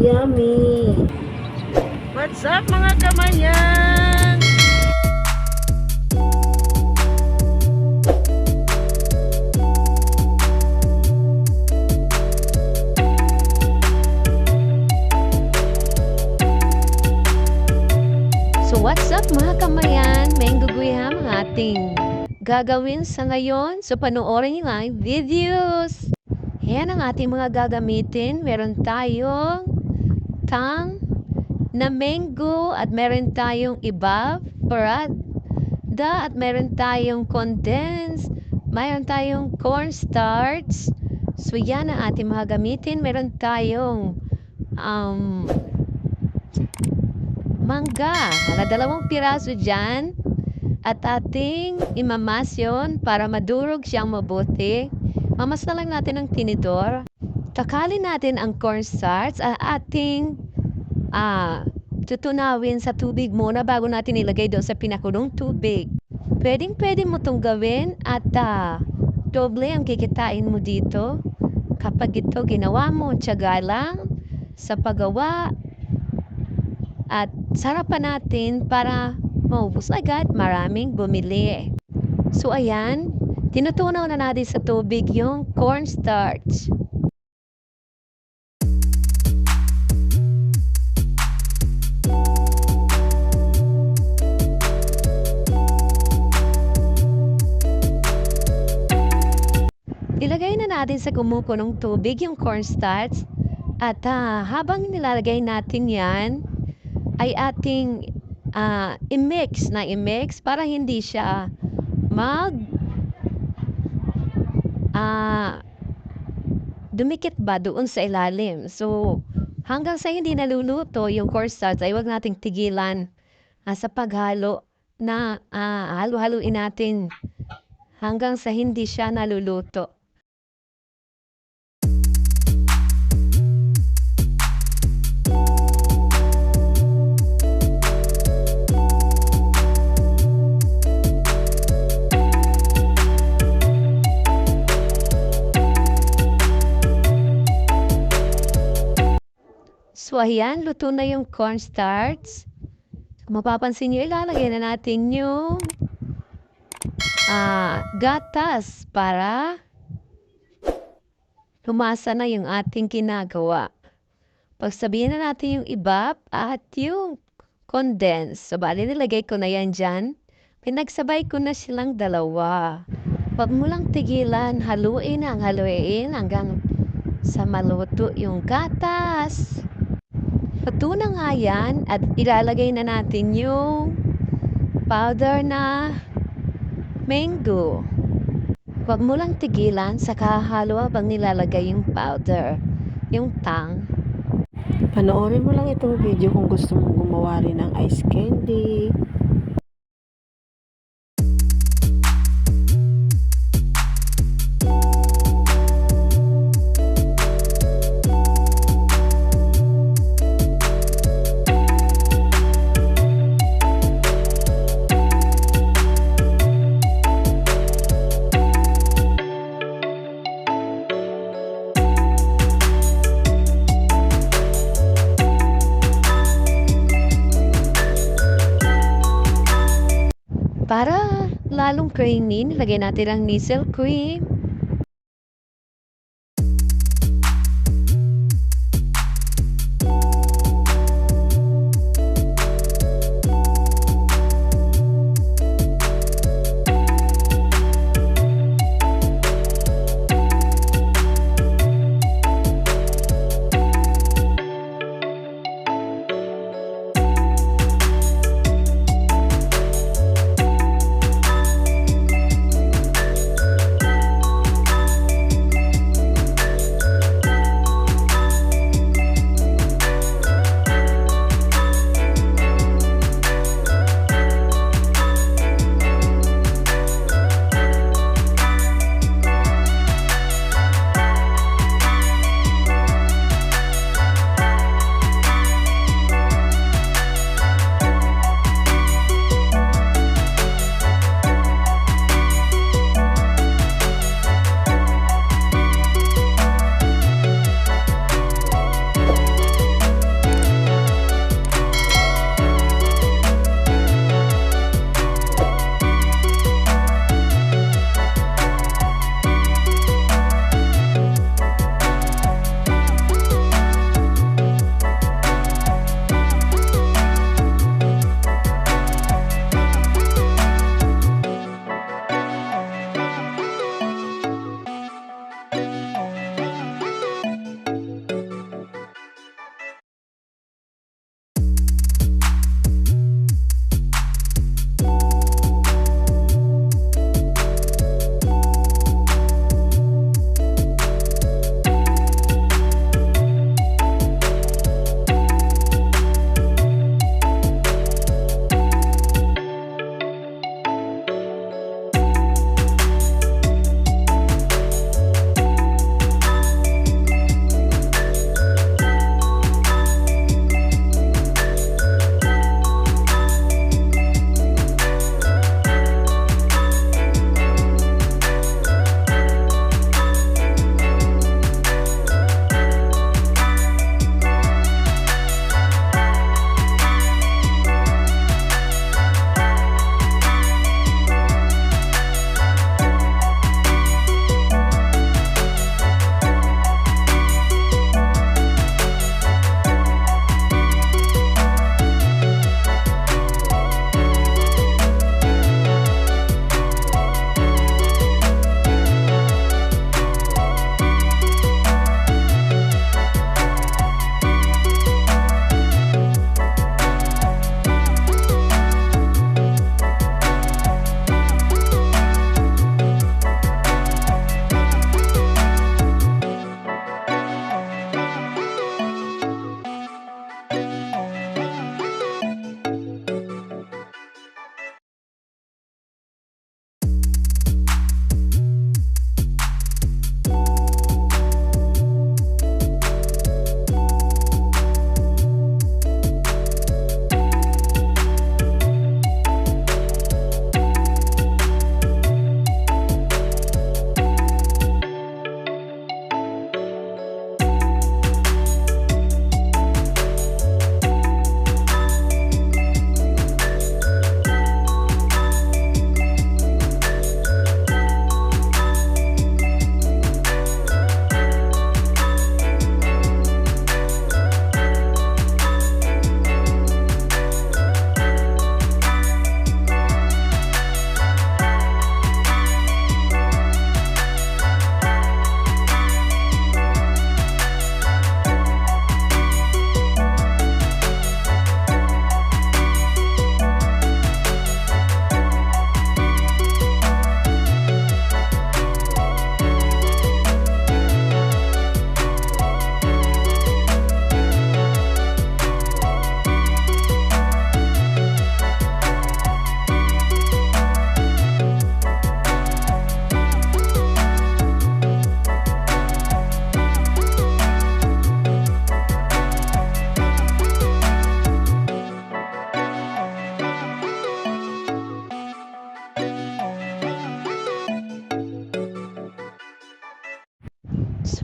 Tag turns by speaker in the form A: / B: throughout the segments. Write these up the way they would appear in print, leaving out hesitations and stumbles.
A: Yummy!
B: What's up mga kamayan?
C: So what's up mga kamayan? May guguyam ang ating gagawin sa ngayon. So panoorin niyo ang videos. Yan ang ating mga gagamitin. Meron tayong tang na mango at meron tayong iba, parada at meron tayong condensed, meron tayong cornstarch. So yan ang ating mga gamitin. Meron tayong mangga na 2 piraso dyan at ating imamasyon para madurog siyang mabuti. Mamas na lang natin ng tinidor. Takalin natin ang cornstarch at ating tutunawin sa tubig muna bago natin ilagay doon sa pinakulong tubig. Pwede mo itong gawin at doble ang kikitain mo dito kapag ito ginawa mo. Tiyaga lang sa paggawa at sarapan natin para maubos agad, maraming bumili. So ayan, tinutunaw na natin sa tubig yung cornstarch. Ilagay na natin sa kumukulong tubig yung cornstarch at habang nilalagay natin yan ay ating i-mix para hindi siya dumikit ba doon sa ilalim. So hanggang sa hindi naluluto yung cornstarch ay wag nating tigilan sa paghalo na halo-haluin natin hanggang sa hindi siya naluluto. So ayan, luto na yung cornstarch. Mapapansin nyo, ilalagay na natin yung gatas para lumasa na yung ating ginagawa. Pagsabihin na natin yung iba at yung condensed. So bali nilagay ko na yan dyan. Pinagsabay ko na silang dalawa. Huwag mo lang tigilan, haluin hanggang sa maluto yung gatas. Luto na nga yan at ilalagay na natin yung powder na mango. Huwag mo lang tigilan sa kahalo habang nilalagay yung powder, yung tang.
A: Panoorin mo lang itong video kung gusto mong gumawa rin ng ice candy.
C: Para lalong creamy, nilagay natin ang Nissin cream.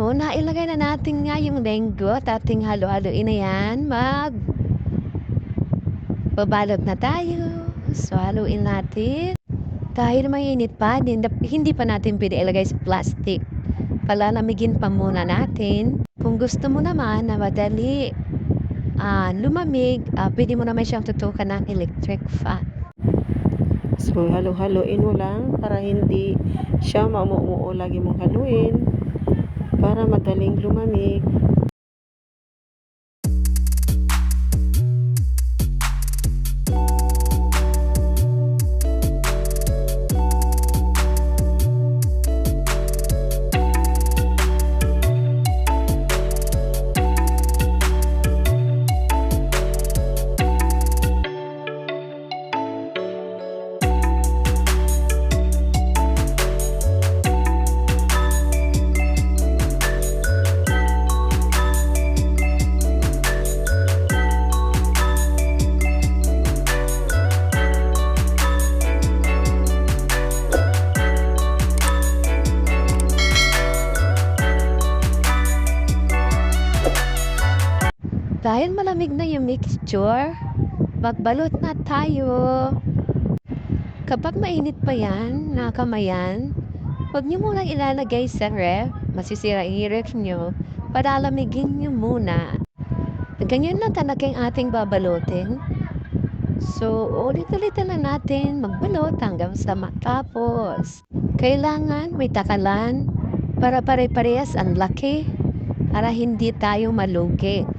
C: So, nailagay na natin nga yung lenggo at ating halo-haloin na yan. Babalot na tayo. So, haluin natin. Dahil mainit pa, hindi pa natin pwede ilagay sa plastic. Palalamigin pa muna natin. Kung gusto mo naman na madali lumamig, pwede mo naman siyang tutukan ng electric fan.
A: So, halo-haloin mo lang para hindi siya maumuo. Lagi mong haluin para madaling lumamig.
C: Dahil malamig na yung mixture, magbalot na tayo. Kapag mainit pa yan, nakamayan, huwag nyo munang ilalagay sa ref. Masisira yung ref nyo. Palalamigin nyo muna. Ganyan lang talaga yung ating babalotin. So, ulit-ulit lang natin magbalot hanggang sa matapos. Kailangan may takalan para pare-parehas ang laki para hindi tayo malugi.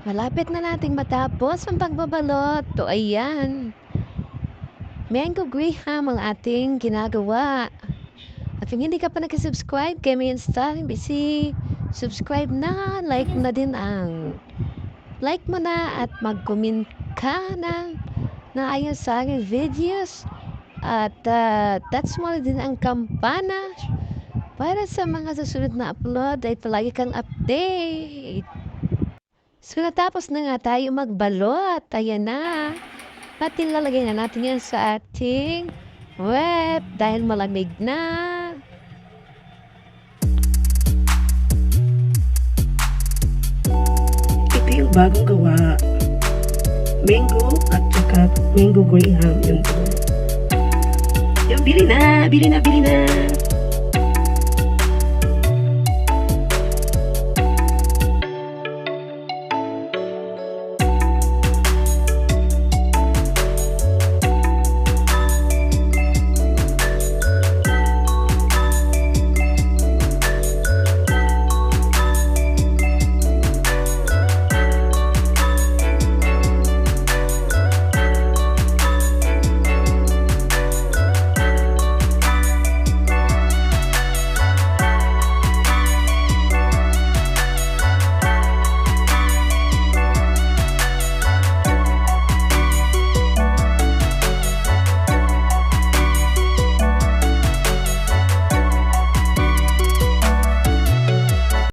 C: Malapit na nating matapos ang pagbabalot. So, ayan. Mango Graham ang ating ginagawa. At kung hindi ka pa nakasubscribe kay Mayan Star NBC, subscribe na, like mo na din like mo na at mag-comment ka na ayon sa aking videos. At touch mo na din ang kampana para sa mga susunod na upload ay palagi kang update. So, natapos na nga tayo magbalot. Ayan na. At ilalagay na natin yan sa ating web dahil malamig na.
A: Ito yung bagong gawa. Mango at saka Mango Graham. Yung bili na!